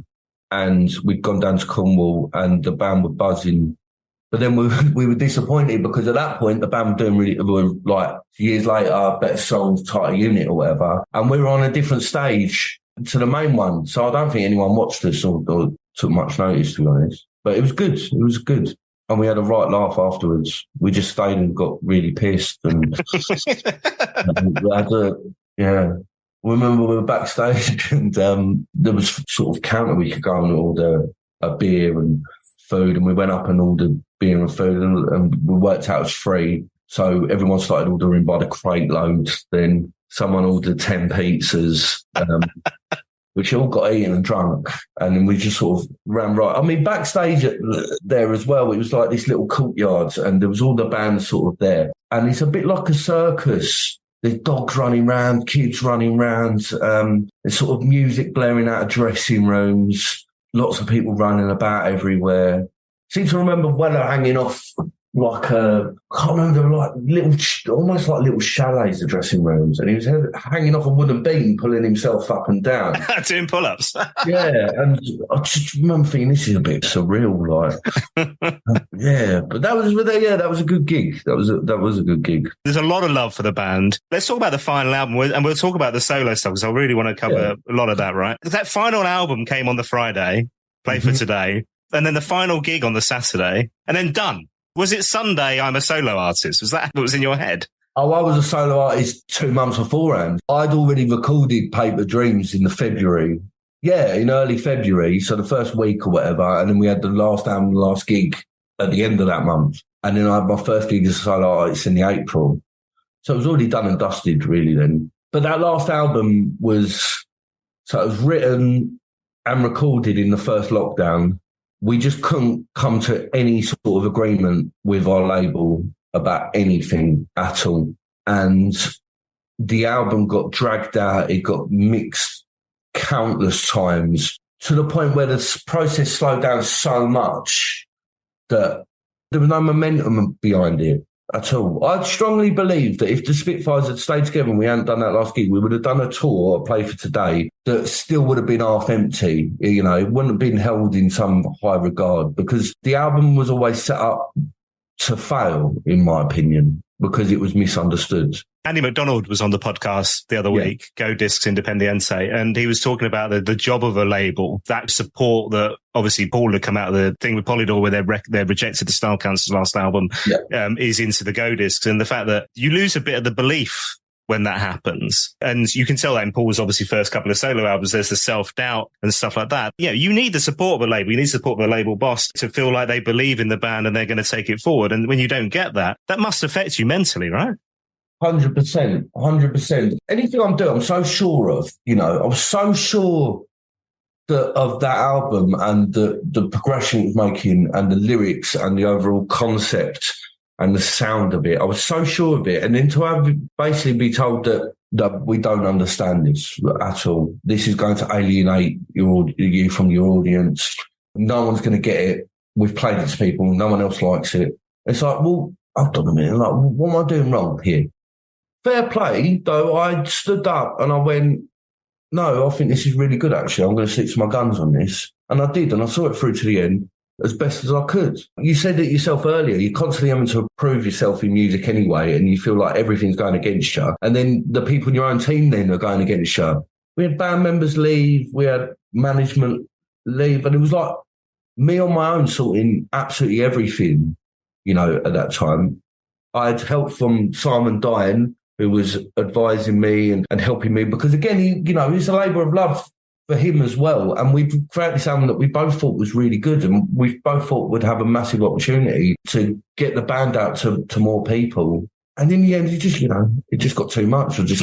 Speaker 5: and we'd gone down to Cornwall and the band were buzzing. But then we were disappointed because at that point the band were like years later, Better Songs, Tighter Unit or whatever. And we were on a different stage to the main one. So I don't think anyone watched us or took much notice, to be honest. But it was good. It was good. And we had a right laugh afterwards. We just stayed and got really pissed. And I remember we were backstage and there was sort of counter we could go and order a beer and food, and we went up and ordered beer and food, and we worked out it was free. So everyone started ordering by the crate load. Then someone ordered 10 pizzas, which all got eaten and drunk. And then we just sort of ran right. I mean, backstage there as well, it was like this little courtyard and there was all the bands sort of there. And it's a bit like a circus. There's dogs running around, kids running around, there's sort of music blaring out of dressing rooms, lots of people running about everywhere. I seem to remember Weller hanging off like I can't remember, like almost like little chalets, the dressing rooms, and he was hanging off a wooden beam, pulling himself up and down.
Speaker 4: Doing pull-ups.
Speaker 5: Yeah, and I just remember thinking, this is a bit surreal, like. Yeah, but that was a good gig. That was a good gig.
Speaker 4: There's a lot of love for the band. Let's talk about the final album, and we'll talk about the solo stuff, because I really want to cover a lot of that, right? That final album came on the Friday, Play for Today, and then the final gig on the Saturday, and then done. Was it Sunday, I'm a solo artist? Was that what was in your head?
Speaker 5: Oh, I was a solo artist 2 months beforehand. I'd already recorded Paper Dreams in February. Yeah, in early February, so the first week or whatever, and then we had the last album, the last gig at the end of that month. And then I had my first gig as a solo artist in the April. So it was already done and dusted, really, then. But that last album it was written and recorded in the first lockdown. We just couldn't come to any sort of agreement with our label about anything at all. And the album got dragged out. It got mixed countless times to the point where the process slowed down so much that there was no momentum behind it at all. I strongly believe that if the Spitfires had stayed together and we hadn't done that last gig, we would have done a tour, a Play for Today, that still would have been half empty. You know, it wouldn't have been held in some high regard, because the album was always set up to fail, in my opinion, because it was misunderstood.
Speaker 4: Andy McDonald was on the podcast the other week, Go Discs Independiente, and he was talking about the job of a label, that support that obviously Paul had come out of the thing with Polydor where they rejected the Style Council's last album, is into the Go Discs, and the fact that you lose a bit of the belief when that happens. And you can tell that in Paul's obviously first couple of solo albums, there's the self-doubt and stuff like that. Yeah, you need the support of a label. You need support of a label boss to feel like they believe in the band and they're going to take it forward. And when you don't get that, that must affect you mentally, right?
Speaker 5: 100%, 100%. Anything I'm doing, I'm so sure of, you know, I'm so sure of that album and the progression it was making and the lyrics and the overall concept and the sound of it. I was so sure of it. And then to have basically be told that we don't understand this at all. This is going to alienate you from your audience. No one's going to get it. We've played it to people. No one else likes it. It's like, well, hold on a minute. Like, what am I doing wrong here? Fair play, though. I stood up and I went, no, I think this is really good, actually. I'm going to stick to my guns on this. And I did. And I saw it through to the end as best as I could. You said it yourself earlier. You're constantly having to prove yourself in music anyway, and you feel like everything's going against you. And then the people in your own team then are going against you. We had band members leave. We had management leave. And it was like me on my own sorting absolutely everything, you know, at that time. I had help from Simon Dine, who was advising me and helping me, because again, he's a labour of love for him as well. And we've created this album that we both thought was really good, and we both thought would have a massive opportunity to get the band out to more people. And in the end, it just got too much. I just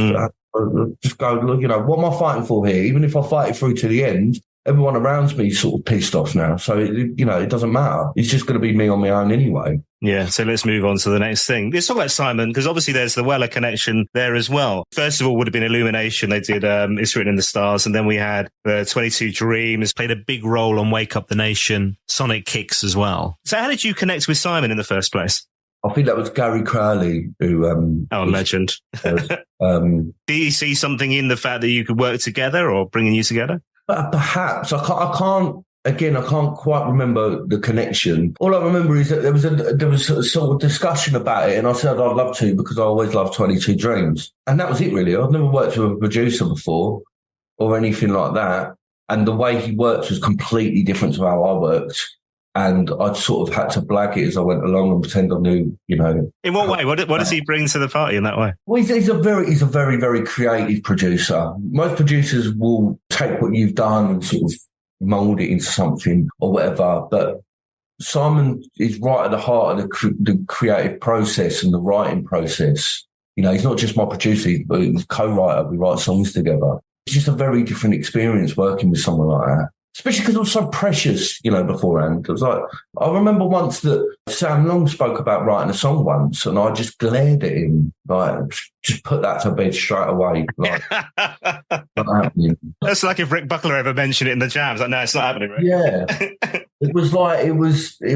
Speaker 5: go, look, you know, what am I fighting for here? Even if I fight it through to the end, everyone around me is sort of pissed off now. So, it doesn't matter. It's just going to be me on my own anyway.
Speaker 4: Yeah, so let's move on to the next thing. Let's talk about Simon, because obviously there's the Weller connection there as well. First of all, would have been Illumination. They did It's Written in the Stars, and then we had 22 Dreams, played a big role on Wake Up the Nation, Sonic Kicks as well. So how did you connect with Simon in the first place?
Speaker 5: I think that was Gary Crowley who...
Speaker 4: legend. Did you see something in the fact that you could work together or bringing you together?
Speaker 5: Perhaps. I can't quite remember the connection. All I remember is that there was a sort of discussion about it, and I said I'd love to because I always loved 22 Dreams. And that was it, really. I've never worked with a producer before or anything like that. And the way he worked was completely different to how I worked. And I'd sort of had to blag it as I went along and pretend I knew, you know. In
Speaker 4: what way? What does he bring to the party in that way?
Speaker 5: Well, he's a very, very creative producer. Most producers will take what you've done and sort of mould it into something or whatever. But Simon is right at the heart of the creative process and the writing process. You know, he's not just my producer, he's co-writer. We write songs together. It's just a very different experience working with someone like that. Especially because it was so precious, you know, beforehand. It was like, I remember once that Sam Long spoke about writing a song once, and I just glared at him, like, just put that to bed straight away. Like, not happening.
Speaker 4: That's like if Rick Buckler ever mentioned it in the jams. Like, no, it's not happening, Rick.
Speaker 5: Yeah. It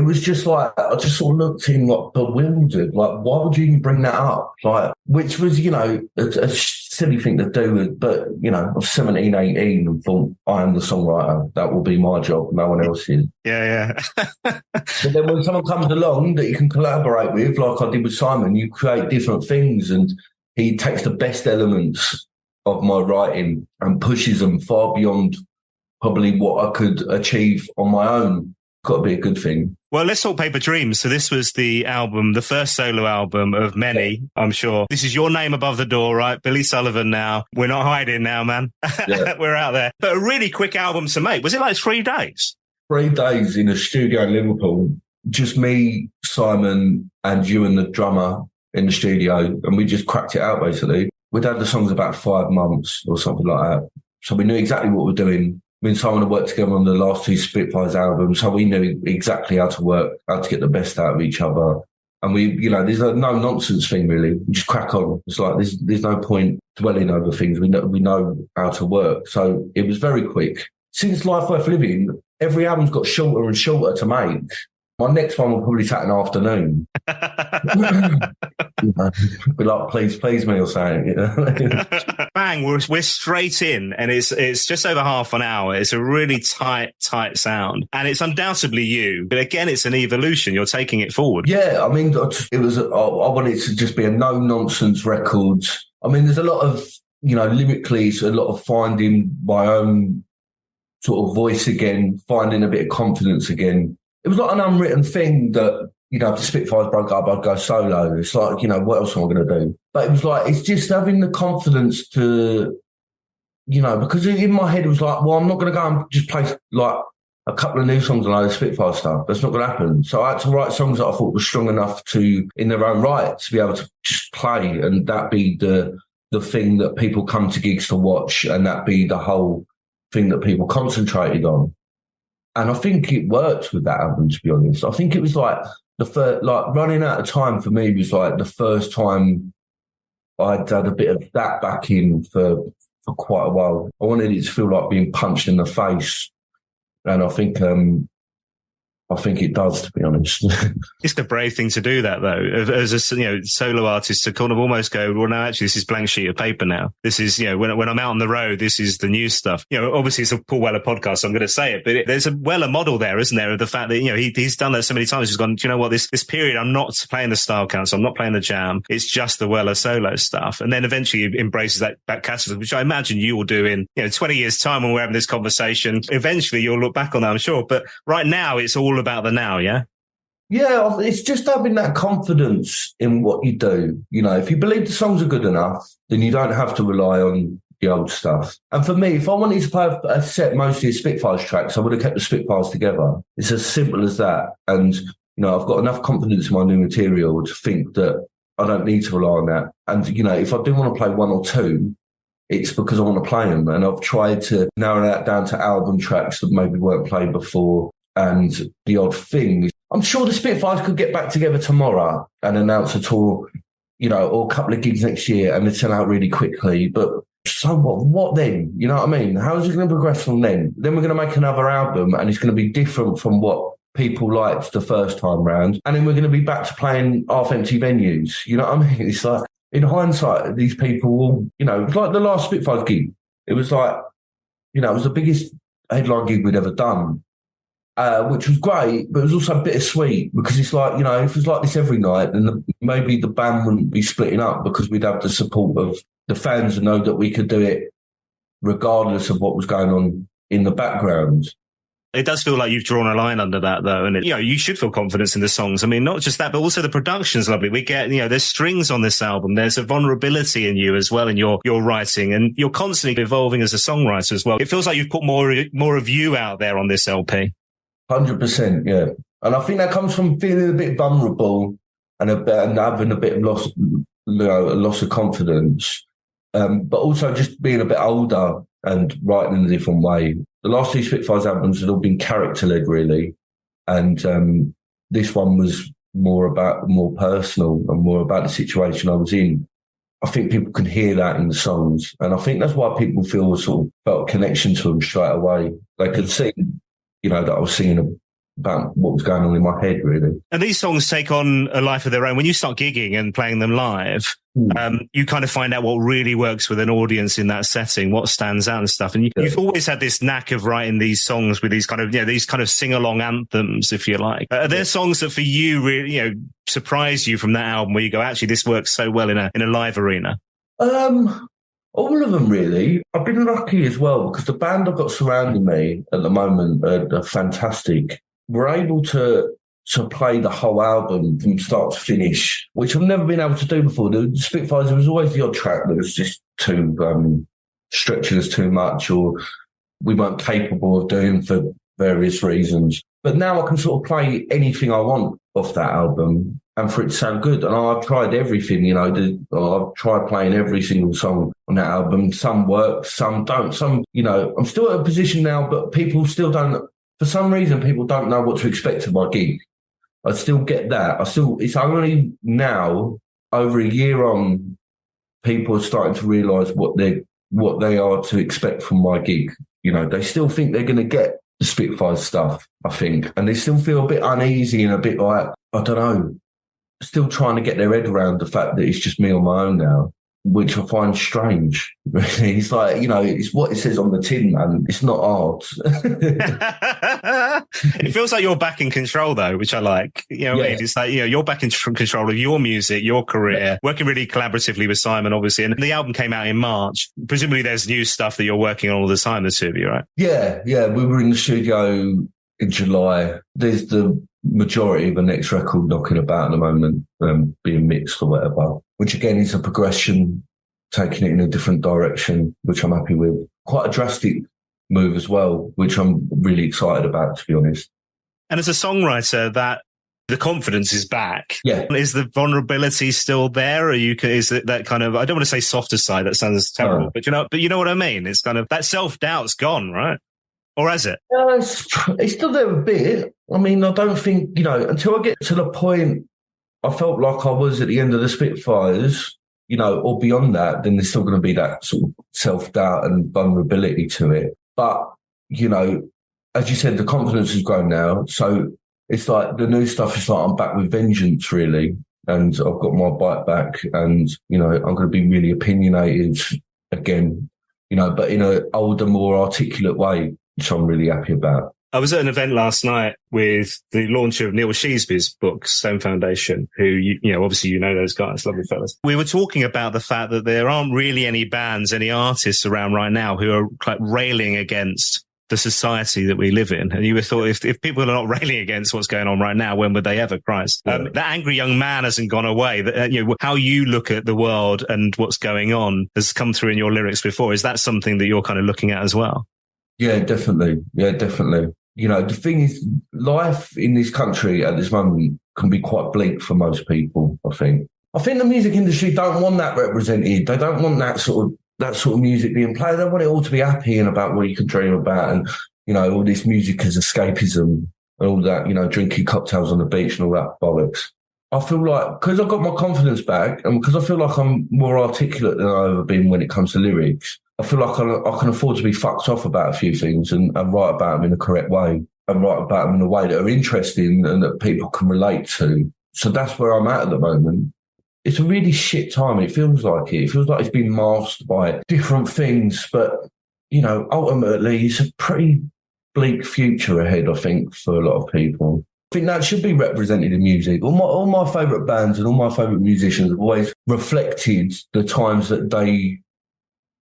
Speaker 5: was just like, I just sort of looked at him like bewildered. Like, why would you even bring that up? Like, which was, you know, a silly thing to do, but, you know, I was 17, 18 and thought, I am the songwriter. That will be my job. No one else is.
Speaker 4: Yeah.
Speaker 5: But then when someone comes along that you can collaborate with, like I did with Simon, you create different things, and he takes the best elements of my writing and pushes them far beyond probably what I could achieve on my own. Got to be a good thing.
Speaker 4: Well, let's talk Paper Dreams. So this was the album, the first solo album of many, I'm sure. This is your name above the door, right? Billy Sullivan now. We're not hiding now, man. Yeah. We're out there. But a really quick album to make. Was it like 3 days?
Speaker 5: 3 days in a studio in Liverpool. Just me, Simon, and you and the drummer in the studio. And we just cracked it out, basically. We'd had the songs about 5 months or something like that. So we knew exactly what we're doing. Me and Simon had worked together on the last 2 Spitfires albums, so we knew exactly how to work, how to get the best out of each other. And we, you know, there's a no nonsense thing really. We just crack on. It's like there's no point dwelling over things. We know how to work. So it was very quick. Since Life Worth Living, every album's got shorter and shorter to make. My next one will probably take an afternoon. Be like, please me or something.
Speaker 4: Bang, we're straight in, and it's just over half an hour. It's a really tight sound, and it's undoubtedly you. But again, it's an evolution. You're taking it forward.
Speaker 5: Yeah, I mean, it was. I wanted it to just be a no-nonsense record. I mean, there's a lot of, lyrically, it's a lot of finding my own sort of voice again, finding a bit of confidence again. It was like an unwritten thing that, if the Spitfires broke up, I'd go solo. It's like, what else am I going to do? But it was like, it's just having the confidence to, because in my head it was like, well, I'm not going to go and just play like a couple of new songs and a load of Spitfire stuff. That's not going to happen. So I had to write songs that I thought were strong enough to, in their own right, to be able to just play, and that be the thing that people come to gigs to watch, and that be the whole thing that people concentrated on. And I think it worked with that album, to be honest. I think it was like the first, like running out of time for me was like the first time I'd had a bit of that back in for quite a while. I wanted it to feel like being punched in the face. And I think it does, to be honest.
Speaker 4: It's the brave thing to do that, though, as a solo artist, to kind of almost go, well, no, actually, this is blank sheet of paper now. This is, when I'm out on the road, this is the new stuff. Obviously, it's a Paul Weller podcast, so I'm going to say it, but there's a Weller model there, isn't there, of the fact that, he's done that so many times. He's gone, do you know what, this period, I'm not playing the Style Council, I'm not playing the Jam. It's just the Weller solo stuff. And then eventually he embraces that catalog, which I imagine you will do in, 20 years' time when we're having this conversation. Eventually, you'll look back on that, I'm sure. But right now, it's all about the now, yeah?
Speaker 5: Yeah, it's just having that confidence in what you do. If you believe the songs are good enough, then you don't have to rely on the old stuff. And for me, if I wanted to play a set mostly of Spitfires tracks, I would have kept the Spitfires together. It's as simple as that. And, I've got enough confidence in my new material to think that I don't need to rely on that. And, if I do want to play one or two, it's because I want to play them. And I've tried to narrow that down to album tracks that maybe weren't played before. And the odd thing, I'm sure the Spitfires could get back together tomorrow and announce a tour, or a couple of gigs next year, and it'll turn out really quickly. But so what? What then? You know what I mean? How is it going to progress from then? Then we're going to make another album, and it's going to be different from what people liked the first time round. And then we're going to be back to playing half-empty venues. You know what I mean? It's like, in hindsight, these people, it was like the last Spitfires gig. It was like, it was the biggest headline gig we'd ever done. Which was great, but it was also bittersweet because it's like, if it was like this every night, then maybe the band wouldn't be splitting up because we'd have the support of the fans and know that we could do it regardless of what was going on in the background.
Speaker 4: It does feel like you've drawn a line under that, though. And, you should feel confidence in the songs. I mean, not just that, but also the production's lovely. We get, there's strings on this album. There's a vulnerability in you as well in your writing. And you're constantly evolving as a songwriter as well. It feels like you've put more of you out there on this LP.
Speaker 5: 100%, yeah. And I think that comes from feeling a bit vulnerable and having a bit of loss of confidence, but also just being a bit older and writing in a different way. The last two Spitfires albums had all been character-led, really, and this one was more personal and more about the situation I was in. I think people can hear that in the songs, and I think that's why people felt a connection to them straight away. They could see that I was singing about what was going on in my head, really. And
Speaker 4: these songs take on a life of their own. When you start gigging and playing them live, you kind of find out what really works with an audience in that setting, what stands out and stuff. And you've always had this knack of writing these songs with these kind of sing-along anthems, if you like. Are there songs that for you really, surprise you from that album where you go, actually, this works so well in a live arena?
Speaker 5: All of them, really. I've been lucky as well because the band I've got surrounding me at the moment are fantastic. We're able to play the whole album from start to finish, which I've never been able to do before. The Spitfires, there was always the odd track that was just too stretching us too much, or we weren't capable of doing for various reasons. But now I can sort of play anything I want off that album and for it to sound good. And I've tried everything, I've tried playing every single song on that album. Some work, some don't. Some, I'm still at a position now, but people still don't, for some reason, people don't know what to expect of my gig. I still get that. It's only now, over a year on, people are starting to realise what they are to expect from my gig. They still think they're going to get the Spitfires stuff, I think. And they still feel a bit uneasy and a bit like, I don't know, still trying to get their head around the fact that it's just me on my own now, which I find strange. Really. It's like, it's what it says on the tin, man. It's not art.
Speaker 4: It feels like you're back in control, though, which I like. It's like, you're back in control of your music, your career, working really collaboratively with Simon, obviously. And the album came out in March. Presumably there's new stuff that you're working on all the time, the two of you, right? Yeah. We were in the studio in July. There's the majority of the next record knocking about at the moment, being mixed or whatever, which again is a progression, taking it in a different direction, which I'm happy with. Quite a drastic move as well, which I'm really excited about, to be honest. And as a songwriter, that the confidence is back.
Speaker 5: Yeah.
Speaker 4: Is the vulnerability still there? Or is it that kind of, I don't want to say softer side, that sounds terrible, but you know what I mean? It's kind of, that self-doubt's gone, right? Or has it?
Speaker 5: It's still there a bit. I mean, I don't think, until I get to the point I felt like I was at the end of the Spitfires, or beyond that, then there's still going to be that sort of self-doubt and vulnerability to it. But, as you said, the confidence has grown now. So it's like the new stuff is like I'm back with vengeance, really. And I've got my bite back and, I'm going to be really opinionated again, but in an older, more articulate way, which I'm really happy about.
Speaker 4: I was at an event last night with the launch of Neil Sheesby's book, Stone Foundation, who, obviously those guys, lovely fellas. We were talking about the fact that there aren't really any bands, any artists around right now who are like railing against the society that we live in. And you would have thought if people are not railing against what's going on right now, when would they ever, Christ?
Speaker 5: Yeah.
Speaker 4: That angry young man hasn't gone away. How you look at the world and what's going on has come through in your lyrics before. Is that something that you're kind of looking at as well?
Speaker 5: Yeah, definitely. The thing is, life in this country at this moment can be quite bleak for most people, I think. I think the music industry don't want that represented. They don't want that sort of music being played. They want it all to be happy and about what you can dream about and, all this music as escapism and all that, drinking cocktails on the beach and all that bollocks. I feel like, because I've got my confidence back and because I feel like I'm more articulate than I've ever been when it comes to lyrics, I feel like I can afford to be fucked off about a few things and write about them in the correct way and write about them in a way that are interesting and that people can relate to. So that's where I'm at the moment. It's a really shit time. It feels like it. It feels like it's been masked by different things. But, ultimately, it's a pretty bleak future ahead, I think, for a lot of people. I think that should be represented in music. All my favourite bands and all my favourite musicians have always reflected the times that they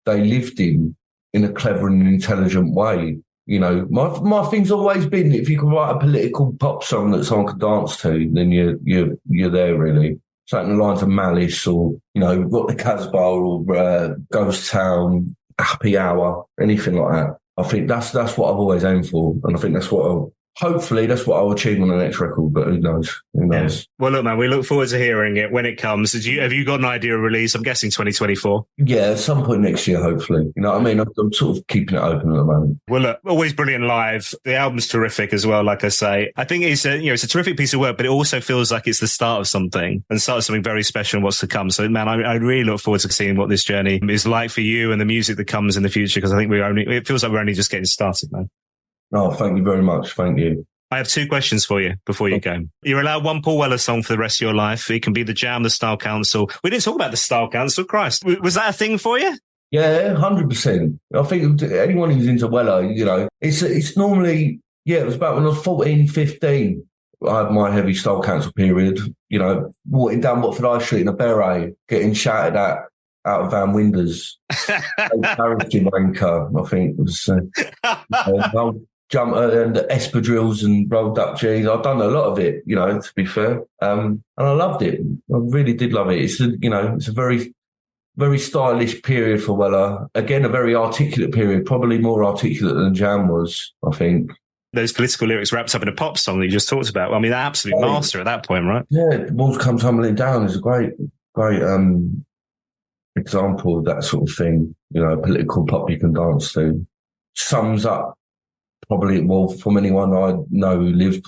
Speaker 5: lived in a clever and intelligent way. My thing's always been, if you can write a political pop song that someone can dance to, then you're there, really. Something along the lines of Malice or, Rock the Casbah or Ghost Town, Happy Hour, anything like that. I think that's what I've always aimed for. And I think hopefully that's what I'll achieve on the next record, but who knows?
Speaker 4: Yeah. Well, look, man, we look forward to hearing it when it comes. Have you got an idea of release? I'm guessing 2024.
Speaker 5: Yeah, at some point next year, hopefully. You know what I mean? I'm sort of keeping it open at the moment.
Speaker 4: Well, look, always brilliant live. The album's terrific as well, like I say. I think it's a terrific piece of work, but it also feels like it's the start of something and start of something very special and what's to come. So, man, I really look forward to seeing what this journey is like for you and the music that comes in the future, because I think it feels like we're only just getting started, man.
Speaker 5: Oh, thank you very much. Thank you.
Speaker 4: I have two questions for you before you go. You're allowed one Paul Weller song for the rest of your life. It can be The Jam, The Style Council. We didn't talk about The Style Council. Christ. Was that a thing for you?
Speaker 5: Yeah, 100%. I think anyone who's into Weller, it's normally, it was about when I was 14, 15. I had my heavy Style Council period, walking down Watford High Street in a beret, getting shouted at out of van windows. Embarrassing wanker, I think. It was jumper and the espadrilles and rolled up jeans. I've done a lot of it, to be fair. And I loved it. I really did love it. It's a very, very stylish period for Weller. Again, a very articulate period, probably more articulate than Jam was, I think.
Speaker 4: Those political lyrics wrapped up in a pop song that you just talked about. I mean, absolute master at that point, right?
Speaker 5: Yeah, Walls Come Tumbling Down is a great example of that sort of thing. Political pop you can dance to. Sums up probably, from anyone I know who lived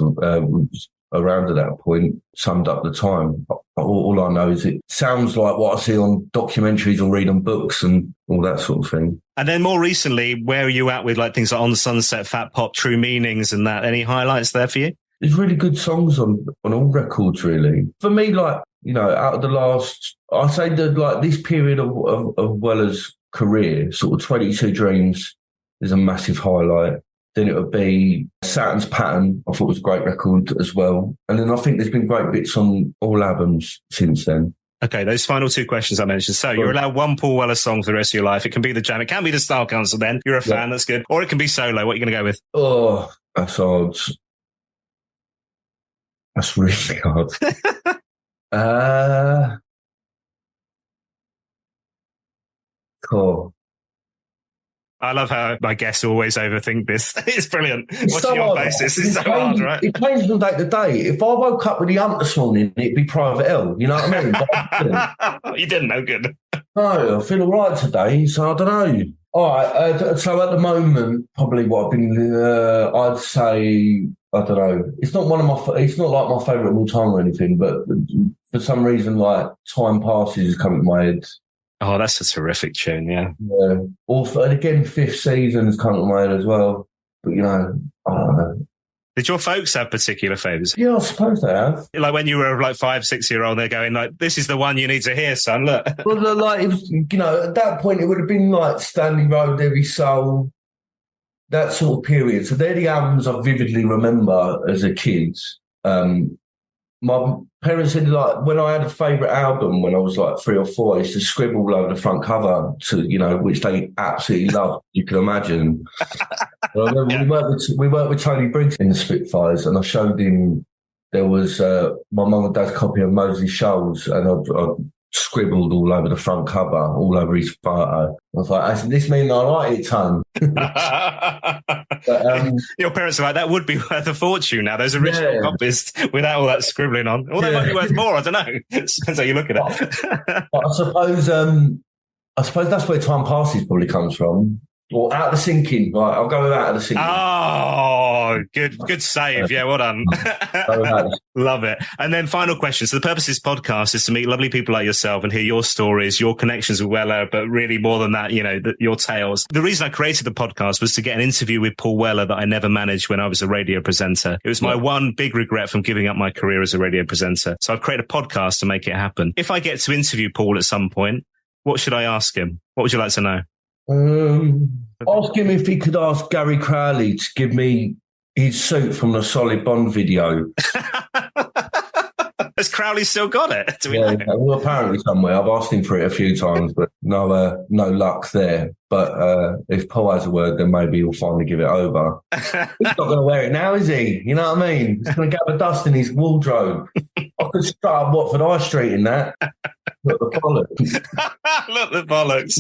Speaker 5: around at that point summed up the time. All I know is it sounds like what I see on documentaries or read on books and all that sort of thing.
Speaker 4: And then more recently, where are you at with like things like On the Sunset, Fat Pop, True Meanings and that? Any highlights there for you?
Speaker 5: There's really good songs on all records, really. For me, like, you know, out of the last, I say that like this period of Weller's career, sort of 22 Dreams is a massive highlight. Then it would be Saturn's Pattern, I thought was a great record as well. And then I think there's been great bits on all albums since then.
Speaker 4: Okay, those final two questions I mentioned. So you're allowed one Paul Weller song for the rest of your life. It can be the jam. It can be the Style Council then. You're a fan, that's good. Or it can be solo. What are you going to go with?
Speaker 5: Oh, that's hard. That's really hard. Cool.
Speaker 4: I love how my guests always overthink this. It's brilliant. What's
Speaker 5: so
Speaker 4: your basis? It's so hard, right?
Speaker 5: It changes from day to day. If I woke up with the hump this morning, it'd be Private L. You know what I mean? But
Speaker 4: you didn't know good.
Speaker 5: No, I feel all right today, so I don't know. All right, so at the moment, probably what I've been, I'd say, I don't know. It's not it's not like my favourite of all time or anything, but for some reason, like Time Passes is coming to my head.
Speaker 4: Oh, that's a terrific tune, yeah.
Speaker 5: Yeah. And again, Fifth Season has come to my head as well. But, you know, I don't know.
Speaker 4: Did your folks have particular favourites?
Speaker 5: Yeah, I suppose they have.
Speaker 4: Like when you were like 5, 6-year-old, they're going like, this is the one you need to hear, son, look.
Speaker 5: Well, like, it was, you know, at that point, it would have been like Stanley Road, Every Soul, that sort of period. So they're the albums I vividly remember as a kid. My parents said, like, when I had a favourite album when I was like 3 or 4, I used to scribble all over the front cover to, you know, which they absolutely loved. You can imagine. I remember we worked with Tony Briggs in the Spitfires, and I showed him there was my mum and dad's copy of Moseley Shoals, and I scribbled all over the front cover, all over his photo. I was like, this means I like it, ton. But,
Speaker 4: your parents are like, that would be worth a fortune now, those original copies without all that scribbling on. Or they might be worth more, I don't know. It depends how you look at it.
Speaker 5: But I suppose that's where Time Passes probably comes from. Or Out of the Sinking. Right, I'll go with Out of the Sinking.
Speaker 4: Oh, good save. Yeah, well done. Love it. And then final question. So the purpose of this podcast is to meet lovely people like yourself and hear your stories, your connections with Weller, but really more than that, you know, your tales. The reason I created the podcast was to get an interview with Paul Weller that I never managed when I was a radio presenter. It was my one big regret from giving up my career as a radio presenter. So I've created a podcast to make it happen. If I get to interview Paul at some point, what should I ask him? What would you like to know?
Speaker 5: Ask him if he could ask Gary Crowley to give me his suit from the Solid Bond video.
Speaker 4: Has Crowley still got it? Do we
Speaker 5: know? Well, apparently somewhere. I've asked him for it a few times, but no luck there. But if Paul has a word, then maybe he'll finally give it over. He's not going to wear it now, is he? You know what I mean? He's going to gather dust in his wardrobe. I could start up Watford High Street in that. Look the bollocks.
Speaker 4: Look the bollocks.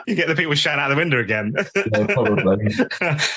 Speaker 4: You get the people shouting out the window again.
Speaker 5: Yeah, probably.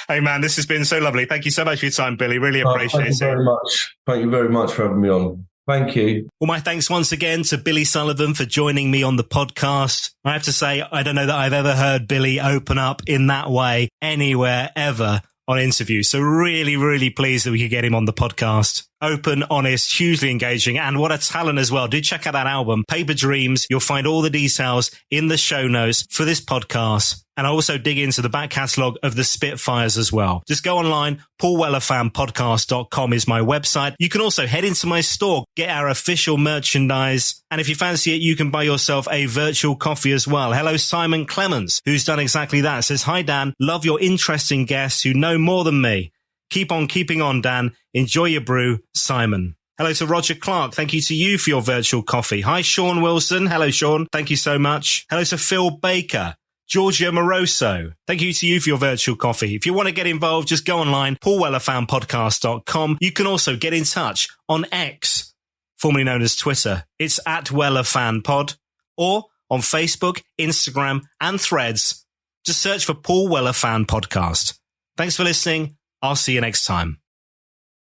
Speaker 4: Hey, man, this has been so lovely. Thank you so much for your time, Billy. Really appreciate it.
Speaker 5: Thank you very much. Thank you very much for having me on. Thank you.
Speaker 4: Well, my thanks once again to Billy Sullivan for joining me on the podcast. I have to say, I don't know that I've ever heard Billy open up in that way anywhere ever on interview. So really, really pleased that we could get him on the podcast. Open, honest, hugely engaging, and what a talent as well. Do check out that album, Paper Dreams. You'll find all the details in the show notes for this podcast. And I also dig into the back catalogue of the Spitfires as well. Just go online, paulwellerfanpodcast.com is my website. You can also head into my store, get our official merchandise. And if you fancy it, you can buy yourself a virtual coffee as well. Hello, Simon Clemens, who's done exactly that. Says, hi, Dan. Love your interesting guests who know more than me. Keep on keeping on, Dan. Enjoy your brew, Simon. Hello to Roger Clark. Thank you to you for your virtual coffee. Hi, Sean Wilson. Hello, Sean. Thank you so much. Hello to Phil Baker. Giorgio Moroso. Thank you to you for your virtual coffee. If you want to get involved, just go online, paulwellerfanpodcast.com. You can also get in touch on X, formerly known as Twitter. It's @WellerFanPod, or on Facebook, Instagram, and Threads. Just search for Paul Weller Fan Podcast. Thanks for listening. I'll see you next time.